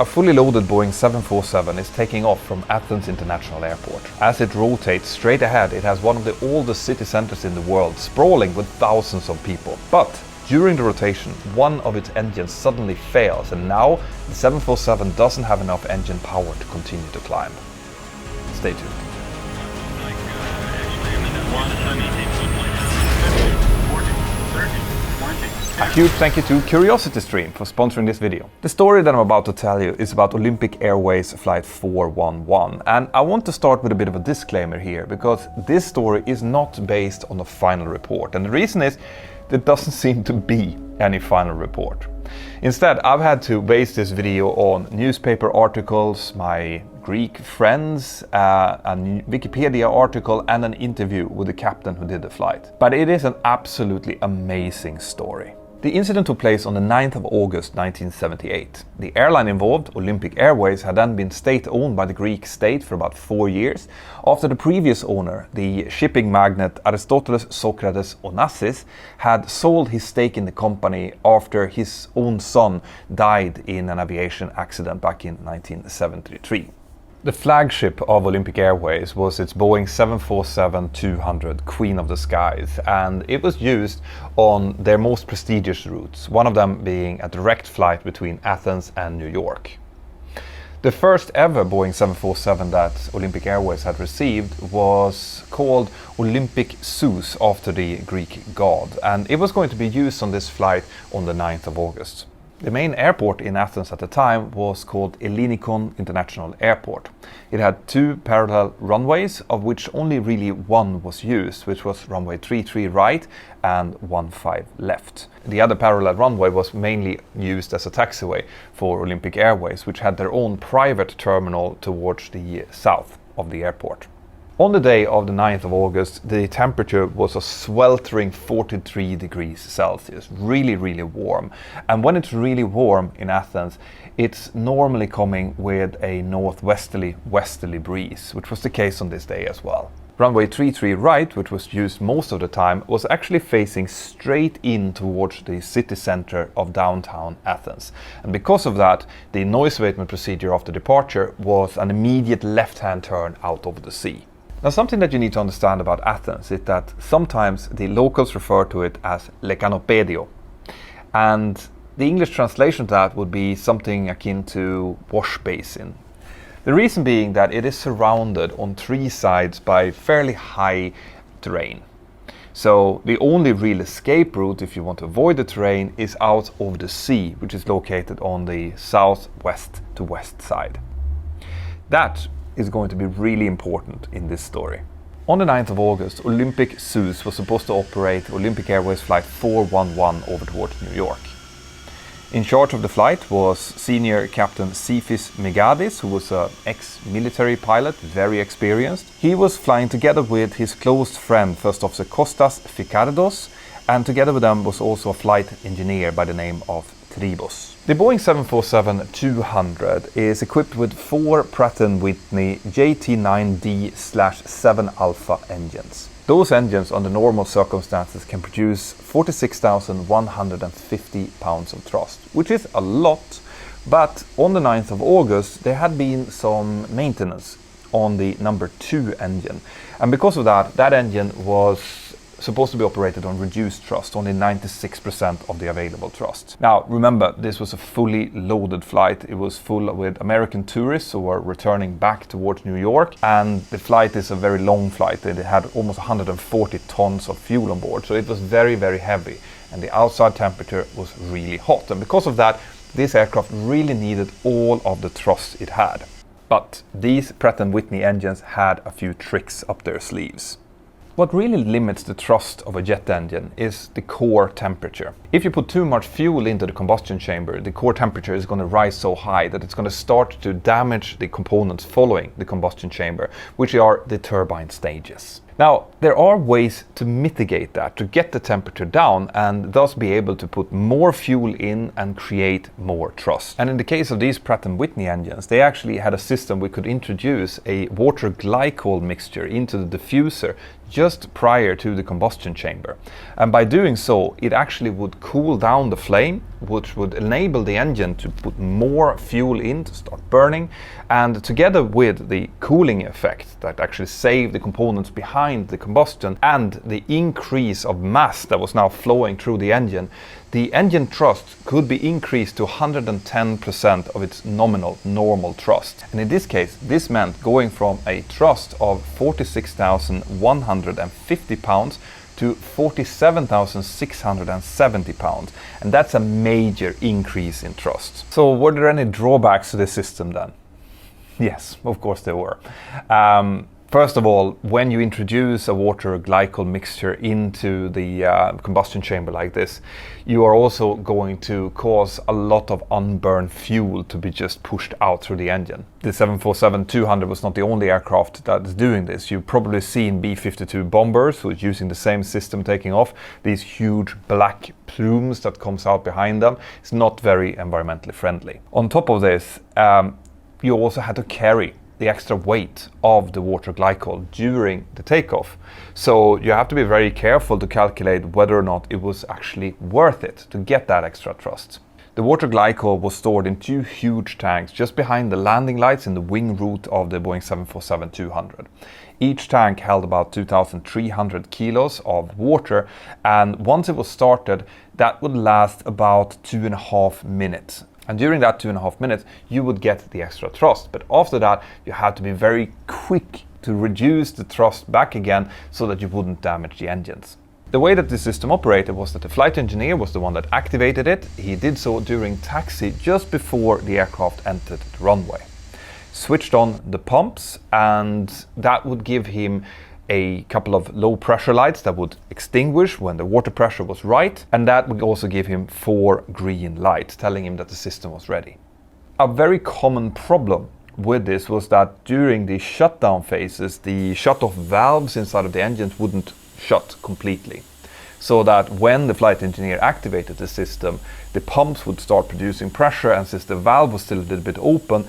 A fully loaded Boeing 747 is taking off from Athens International Airport. As it rotates straight ahead, it has one of the oldest city centers in the world, sprawling with thousands of people. But during the rotation, one of its engines suddenly fails, and now the 747 doesn't have enough engine power to continue to climb. Stay tuned. A huge thank you to CuriosityStream for sponsoring this video. The story that I'm about to tell you is about Olympic Airways Flight 411, and I want to start with a bit of a disclaimer here, because this story is not based on a final report, and the reason is there doesn't seem to be any final report. Instead, I've had to base this video on newspaper articles, my Greek friends, a Wikipedia article, and an interview with the captain who did the flight. But it is an absolutely amazing story. The incident took place on the 9th of August 1978. The airline involved, Olympic Airways, had then been state-owned by the Greek state for about 4 years, after the previous owner, the shipping magnate Aristoteles Socrates Onassis, had sold his stake in the company after his own son died in an aviation accident back in 1973. The flagship of Olympic Airways was its Boeing 747-200 Queen of the Skies, and it was used on their most prestigious routes, one of them being a direct flight between Athens and New York. The first ever Boeing 747 that Olympic Airways had received was called Olympic Zeus, after the Greek god, and it was going to be used on this flight on the 9th of August. The main airport in Athens at the time was called Ellinikon International Airport. It had 2 parallel runways, of which only really one was used, which was runway 33 right and 15 left. The other parallel runway was mainly used as a taxiway for Olympic Airways, which had their own private terminal towards the south of the airport. On the day of the 9th of August, the temperature was a sweltering 43 degrees Celsius, really, really warm. And when it's really warm in Athens, it's normally coming with a northwesterly breeze, which was the case on this day as well. Runway 33 right, which was used most of the time, was actually facing straight in towards the city center of downtown Athens. And because of that, the noise abatement procedure after departure was an immediate left-hand turn out over the sea. Now, something that you need to understand about Athens is that sometimes the locals refer to it as Lekanopedio, and the English translation of that would be something akin to wash basin. The reason being that it is surrounded on 3 sides by fairly high terrain. So the only real escape route, if you want to avoid the terrain, is out over the sea, which is located on the southwest to west side. That is going to be really important in this story. On the 9th of August, Olympic Zeus was supposed to operate Olympic Airways Flight 411 over towards New York. In charge of the flight was Senior Captain Sifis Megadis, who was an ex-military pilot, very experienced. He was flying together with his close friend, First Officer Kostas Fikardos, and together with them was also a flight engineer by the name of Tribos. The Boeing 747-200 is equipped with 4 Pratt & Whitney JT9D/7 Alpha engines. Those engines under normal circumstances can produce 46,150 pounds of thrust, which is a lot, but on the 9th of August there had been some maintenance on the number 2 engine, and because of that, that engine was supposed to be operated on reduced thrust, only 96% of the available thrust. Now remember, this was a fully loaded flight. It was full with American tourists who were returning back towards New York, and the flight is a very long flight. It had almost 140 tons of fuel on board, so it was very, very heavy, and the outside temperature was really hot, and because of that, this aircraft really needed all of the thrust it had. But these Pratt & Whitney engines had a few tricks up their sleeves. What really limits the thrust of a jet engine is the core temperature. If you put too much fuel into the combustion chamber, the core temperature is going to rise so high that it's going to start to damage the components following the combustion chamber, which are the turbine stages. Now, there are ways to mitigate that, to get the temperature down and thus be able to put more fuel in and create more thrust. And in the case of these Pratt & Whitney engines, they actually had a system we could introduce a water glycol mixture into the diffuser just prior to the combustion chamber. And by doing so, it actually would cool down the flame which would enable the engine to put more fuel in to start burning, and together with the cooling effect that actually saved the components behind the combustion and the increase of mass that was now flowing through the engine thrust could be increased to 110% of its nominal normal thrust. And in this case, this meant going from a thrust of 46,150 pounds to 47,670 pounds. And that's a major increase in thrust. So were there any drawbacks to this system then? Yes, of course there were. First of all, when you introduce a water glycol mixture into the combustion chamber like this, you are also going to cause a lot of unburned fuel to be just pushed out through the engine. The 747-200 was not the only aircraft that is doing this. You've probably seen B-52 bombers who is using the same system taking off. These huge black plumes that comes out behind them. It's not very environmentally friendly. On top of this, you also had to carry the extra weight of the water glycol during the takeoff. So you have to be very careful to calculate whether or not it was actually worth it to get that extra thrust. The water glycol was stored in two huge tanks just behind the landing lights in the wing root of the Boeing 747-200. Each tank held about 2,300 kilos of water, and once it was started, that would last about 2.5 minutes. And during that 2.5 minutes, you would get the extra thrust. But after that, you had to be very quick to reduce the thrust back again so that you wouldn't damage the engines. The way that the system operated was that the flight engineer was the one that activated it. He did so during taxi just before the aircraft entered the runway. Switched on the pumps, and that would give him a couple of low pressure lights that would extinguish when the water pressure was right, and that would also give him 4 green lights telling him that the system was ready. A very common problem with this was that during the shutdown phases, the shut-off valves inside of the engines wouldn't shut completely. So that when the flight engineer activated the system, the pumps would start producing pressure, and since the valve was still a little bit open,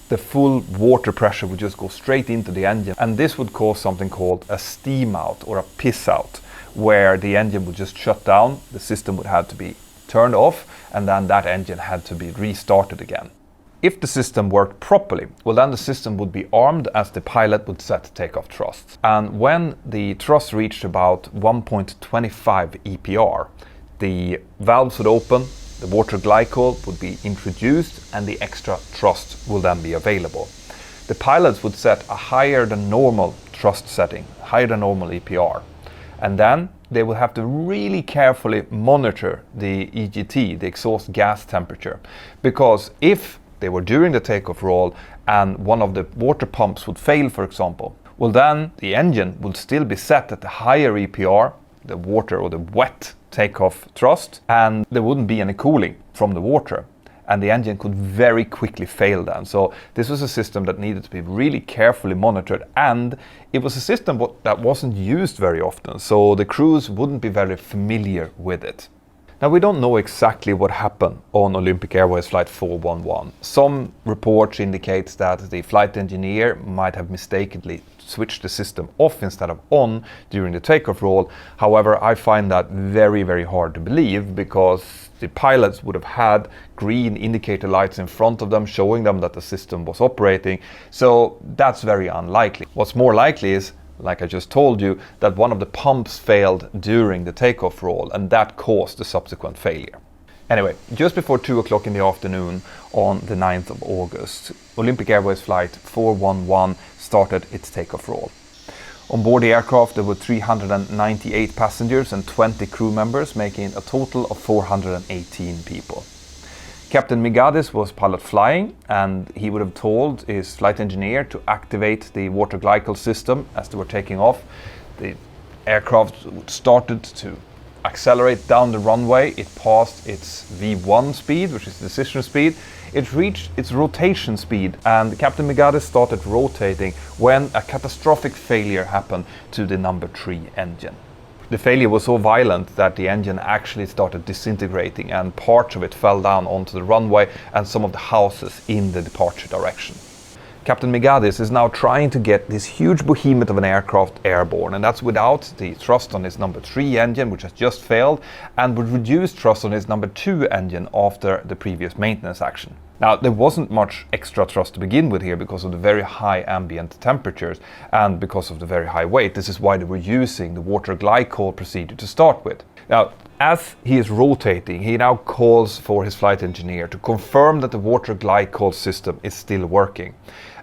the full water pressure would just go straight into the engine, and this would cause something called a steam out or a piss out, where the engine would just shut down, the system would have to be turned off, and then that engine had to be restarted again. If the system worked properly, well, then the system would be armed as the pilot would set takeoff thrust. And when the thrust reached about 1.25 EPR, the valves would open, the water glycol would be introduced, and the extra thrust will then be available. The pilots would set a higher than normal thrust setting, higher than normal EPR. And then they will have to really carefully monitor the EGT, the exhaust gas temperature. Because if they were during the takeoff roll and one of the water pumps would fail, for example, well, then the engine would still be set at the higher EPR, the water or the wet takeoff thrust, and there wouldn't be any cooling from the water, and the engine could very quickly fail then. So this was a system that needed to be really carefully monitored, and it was a system that wasn't used very often, so the crews wouldn't be very familiar with it. Now, we don't know exactly what happened on Olympic Airways Flight 411. Some reports indicate that the flight engineer might have mistakenly switched the system off instead of on during the takeoff roll. However, I find that very, very hard to believe, because the pilots would have had green indicator lights in front of them showing them that the system was operating. So that's very unlikely. What's more likely is, like I just told you, that one of the pumps failed during the takeoff roll, and that caused the subsequent failure. Anyway, just before 2 o'clock in the afternoon on the 9th of August, Olympic Airways Flight 411 started its takeoff roll. On board the aircraft there were 398 passengers and 20 crew members, making a total of 418 people. Captain Migadis was pilot flying, and he would have told his flight engineer to activate the water glycol system as they were taking off. The aircraft started to accelerate down the runway. It passed its V1 speed, which is the decision speed. It reached its rotation speed, and Captain Migadis started rotating when a catastrophic failure happened to the number 3 engine. The failure was so violent that the engine actually started disintegrating, and parts of it fell down onto the runway and some of the houses in the departure direction. Captain Megadis is now trying to get this huge behemoth of an aircraft airborne, and that's without the thrust on his number 3 engine, which has just failed, and with reduced thrust on his number 2 engine after the previous maintenance action. Now, there wasn't much extra thrust to begin with here because of the very high ambient temperatures and because of the very high weight. This is why they were using the water glycol procedure to start with. Now, as he is rotating, he now calls for his flight engineer to confirm that the water glycol system is still working.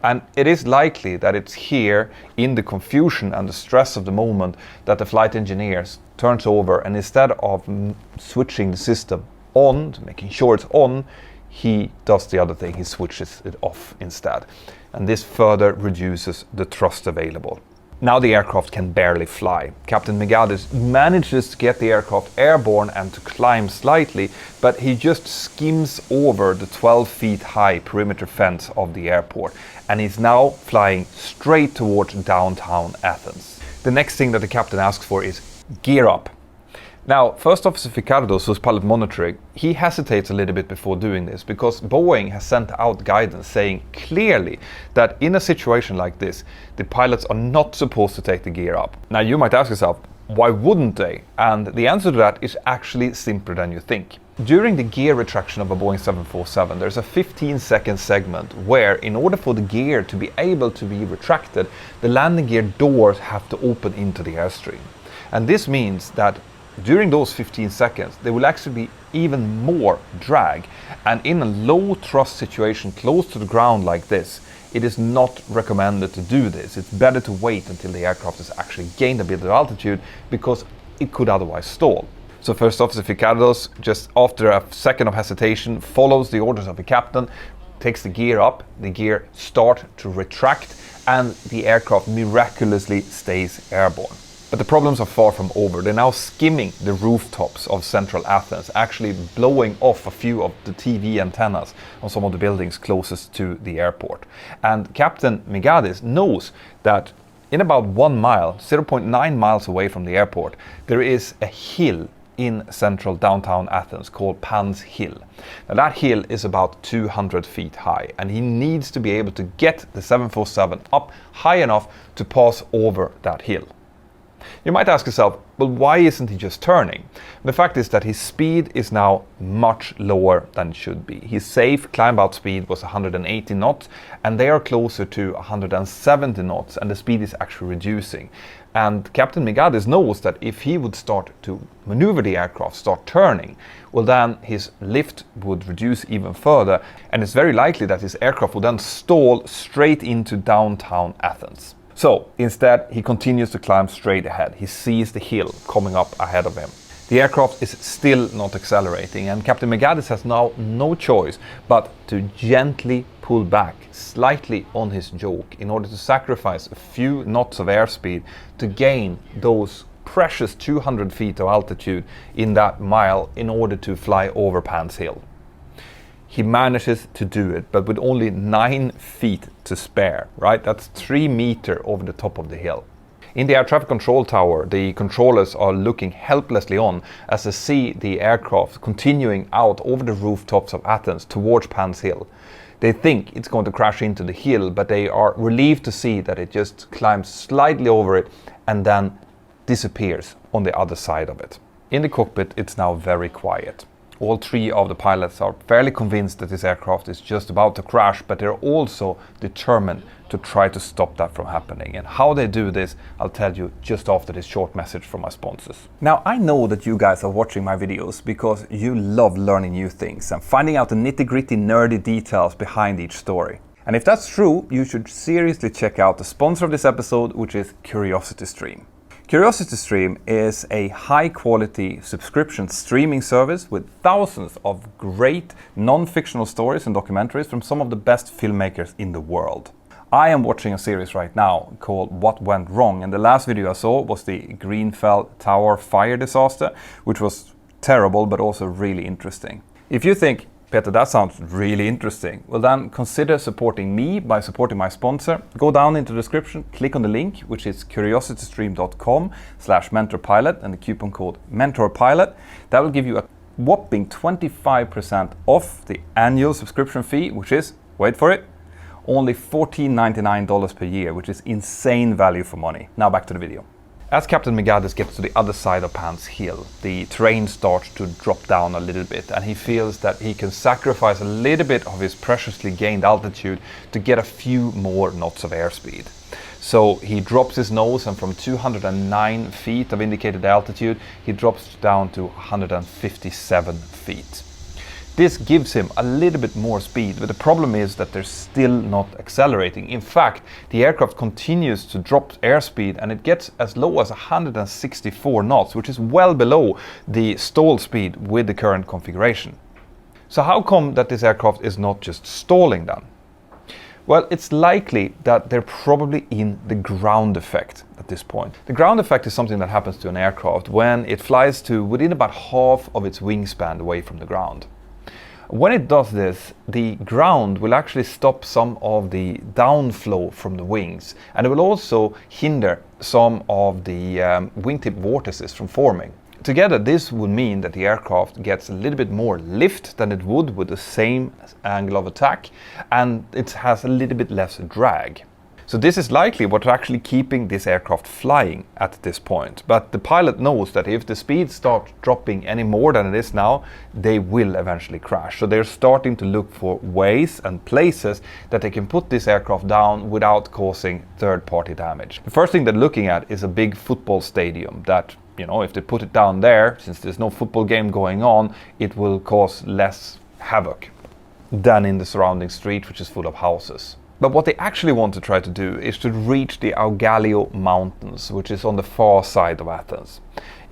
And it is likely that it's here, in the confusion and the stress of the moment, that the flight engineer turns over, and instead of switching the system on, making sure it's on, he does the other thing, he switches it off instead. And this further reduces the thrust available. Now the aircraft can barely fly. Captain Megadis manages to get the aircraft airborne and to climb slightly, but he just skims over the 12 feet high perimeter fence of the airport, and he's now flying straight towards downtown Athens. The next thing that the captain asks for is gear up. Now, First Officer Fikardos, who's pilot monitoring, he hesitates a little bit before doing this because Boeing has sent out guidance saying clearly that in a situation like this, the pilots are not supposed to take the gear up. Now, you might ask yourself, why wouldn't they? And the answer to that is actually simpler than you think. During the gear retraction of a Boeing 747, there's a 15-second segment where, in order for the gear to be able to be retracted, the landing gear doors have to open into the airstream. And this means that during those 15 seconds, there will actually be even more drag. And in a low thrust situation close to the ground like this, it is not recommended to do this. It's better to wait until the aircraft has actually gained a bit of altitude because it could otherwise stall. So First Officer Fikardos, just after a second of hesitation, follows the orders of the captain, takes the gear up, the gear start to retract, and the aircraft miraculously stays airborne. But the problems are far from over. They're now skimming the rooftops of central Athens, actually blowing off a few of the TV antennas on some of the buildings closest to the airport. And Captain Megadis knows that in about 1 mile, 0.9 miles away from the airport, there is a hill in central downtown Athens called Pan's Hill. Now that hill is about 200 feet high, and he needs to be able to get the 747 up high enough to pass over that hill. You might ask yourself, well, why isn't he just turning? The fact is that his speed is now much lower than it should be. His safe climb-out speed was 180 knots, and they are closer to 170 knots, and the speed is actually reducing. And Captain Megadis knows that if he would start to maneuver the aircraft, start turning, well then his lift would reduce even further, and it's very likely that his aircraft would then stall straight into downtown Athens. So instead, he continues to climb straight ahead. He sees the hill coming up ahead of him. The aircraft is still not accelerating, and Captain Megadis has now no choice but to gently pull back slightly on his yoke in order to sacrifice a few knots of airspeed to gain those precious 200 feet of altitude in that mile in order to fly over Pan's Hill. He manages to do it, but with only 9 feet to spare, right? That's 3 meters over the top of the hill. In the air traffic control tower, the controllers are looking helplessly on as they see the aircraft continuing out over the rooftops of Athens towards Pan's Hill. They think it's going to crash into the hill, but they are relieved to see that it just climbs slightly over it and then disappears on the other side of it. In the cockpit, it's now very quiet. All 3 of the pilots are fairly convinced that this aircraft is just about to crash, but they're also determined to try to stop that from happening. And how they do this, I'll tell you just after this short message from my sponsors. Now, I know that you guys are watching my videos because you love learning new things and finding out the nitty-gritty nerdy details behind each story. And if that's true, you should seriously check out the sponsor of this episode, which is CuriosityStream. CuriosityStream is a high-quality subscription streaming service with thousands of great non-fictional stories and documentaries from some of the best filmmakers in the world. I am watching a series right now called What Went Wrong, and the last video I saw was the Grenfell Tower fire disaster, which was terrible but also really interesting. If you think, Peter, that sounds really interesting, well then consider supporting me by supporting my sponsor. Go down into the description, click on the link, which is curiositystream.com/mentorpilot, and the coupon code mentorpilot. That will give you a whopping 25% off the annual subscription fee, which is, wait for it, only $14.99 per year, which is insane value for money. Now back to the video. As Captain Megadis gets to the other side of Pan's Hill, the terrain starts to drop down a little bit, and he feels that he can sacrifice a little bit of his preciously gained altitude to get a few more knots of airspeed. So he drops his nose, and from 209 feet of indicated altitude, he drops down to 157 feet. This gives him a little bit more speed, but the problem is that they're still not accelerating. In fact, the aircraft continues to drop airspeed, and it gets as low as 164 knots, which is well below the stall speed with the current configuration. So how come that this aircraft is not just stalling then? Well, it's likely that they're probably in the ground effect at this point. The ground effect is something that happens to an aircraft when it flies to within about half of its wingspan away from the ground. When it does this, the ground will actually stop some of the downflow from the wings, and it will also hinder some of the wingtip vortices from forming. Together, this would mean that the aircraft gets a little bit more lift than it would with the same angle of attack, and it has a little bit less drag. So this is likely what's actually keeping this aircraft flying at this point. But the pilot knows that if the speed starts dropping any more than it is now, they will eventually crash. So they're starting to look for ways and places that they can put this aircraft down without causing third-party damage. The first thing they're looking at is a big football stadium that, you know, if they put it down there, since there's no football game going on, it will cause less havoc than in the surrounding street, which is full of houses. But what they actually want to try to do is to reach the Augaleo Mountains, which is on the far side of Athens.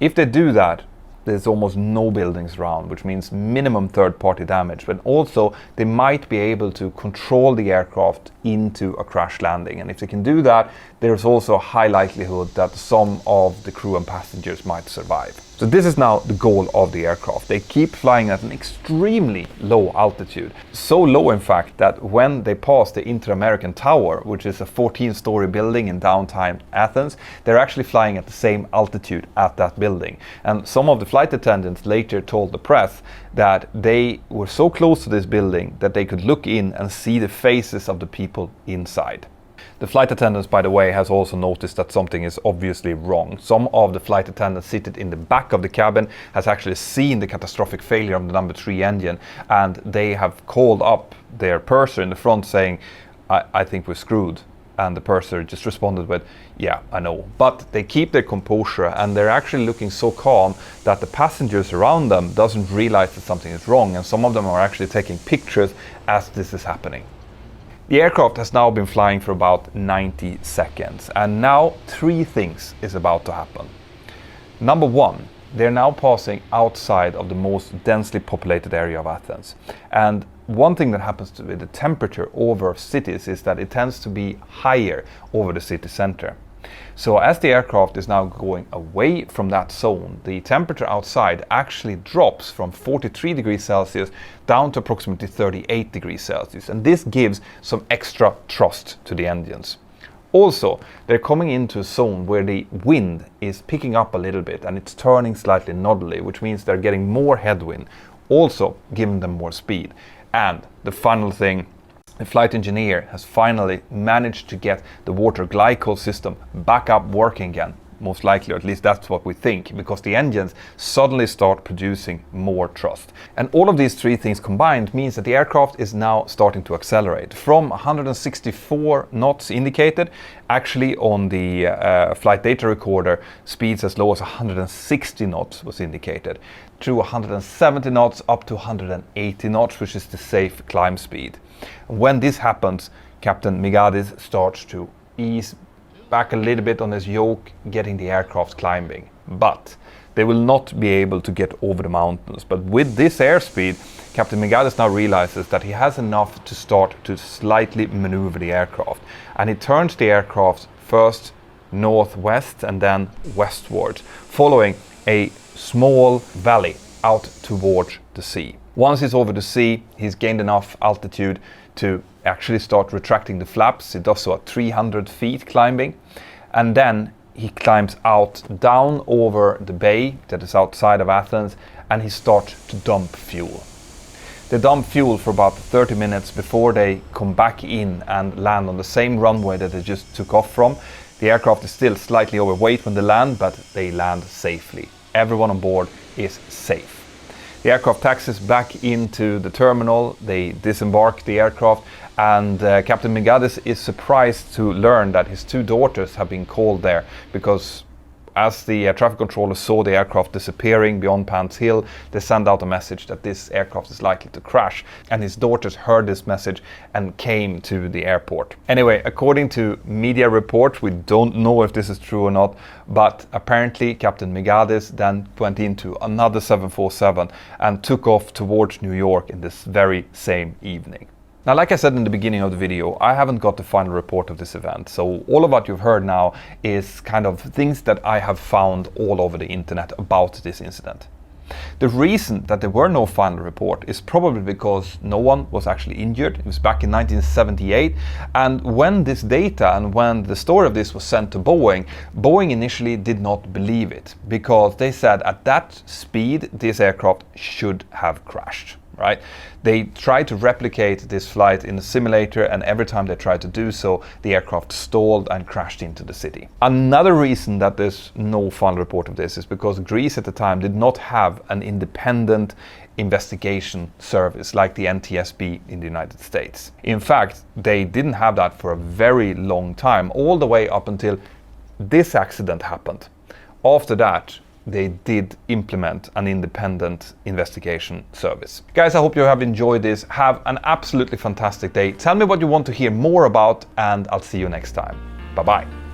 If they do that, there's almost no buildings around, which means minimum third-party damage, but also they might be able to control the aircraft into a crash landing. And if they can do that, there's also a high likelihood that some of the crew and passengers might survive. So this is now the goal of the aircraft. They keep flying at an extremely low altitude. So low, in fact, that when they pass the Inter-American Tower, which is a 14-story building in downtown Athens, they're actually flying at the same altitude at that building. And some of the flight attendants later told the press that they were so close to this building that they could look in and see the faces of the people inside. The flight attendants, by the way, has also noticed that something is obviously wrong. Some of the flight attendants seated in the back of the cabin has actually seen the catastrophic failure of the number 3 engine, and they have called up their purser in the front saying, I think we're screwed. And the purser just responded with, yeah, I know. But they keep their composure, and they're actually looking so calm that the passengers around them doesn't realize that something is wrong, and some of them are actually taking pictures as this is happening. The aircraft has now been flying for about 90 seconds, and now 3 things is about to happen. Number 1, they're now passing outside of the most densely populated area of Athens. And one thing that happens with the temperature over cities is that it tends to be higher over the city center. So as the aircraft is now going away from that zone, the temperature outside actually drops from 43 degrees Celsius down to approximately 38 degrees Celsius. And this gives some extra thrust to the engines. Also, they're coming into a zone where the wind is picking up a little bit and it's turning slightly northerly, which means they're getting more headwind, also giving them more speed. And the final thing, the flight engineer has finally managed to get the water glycol system back up working again. Most likely, or at least that's what we think, because the engines suddenly start producing more thrust. And all of these 3 things combined means that the aircraft is now starting to accelerate. From 164 knots indicated, actually on the flight data recorder, speeds as low as 160 knots was indicated, through 170 knots up to 180 knots, which is the safe climb speed. When this happens, Captain Megadis starts to ease back a little bit on his yoke, getting the aircraft climbing. But they will not be able to get over the mountains. But with this airspeed, Captain Megadis now realizes that he has enough to start to slightly maneuver the aircraft. And he turns the aircraft first northwest and then westwards, following a small valley out towards the sea. Once he's over the sea, he's gained enough altitude to actually start retracting the flaps. He does so at 300 feet climbing, and then he climbs out down over the bay that is outside of Athens, and he starts to dump fuel. They dump fuel for about 30 minutes before they come back in and land on the same runway that they just took off from. The aircraft is still slightly overweight when they land, but they land safely. Everyone on board is safe. The aircraft taxis back into the terminal, they disembark the aircraft, and Captain Megades is surprised to learn that his 2 daughters have been called there because as the traffic controllers saw the aircraft disappearing beyond Pants Hill, they sent out a message that this aircraft is likely to crash, and his daughters heard this message and came to the airport. Anyway, according to media reports, we don't know if this is true or not, but apparently Captain Megades then went into another 747 and took off towards New York in this very same evening. Now, like I said in the beginning of the video, I haven't got the final report of this event, so all of what you've heard now is kind of things that I have found all over the internet about this incident. The reason that there were no final report is probably because no one was actually injured. It was back in 1978, and when this data and when the story of this was sent to Boeing, Boeing initially did not believe it because they said at that speed this aircraft should have crashed. Right? They tried to replicate this flight in a simulator, and every time they tried to do so, the aircraft stalled and crashed into the city. Another reason that there's no final report of this is because Greece at the time did not have an independent investigation service like the NTSB in the United States. In fact, they didn't have that for a very long time, all the way up until this accident happened. After that, they did implement an independent investigation service. Guys, I hope you have enjoyed this. Have an absolutely fantastic day. Tell me what you want to hear more about, and I'll see you next time. Bye-bye.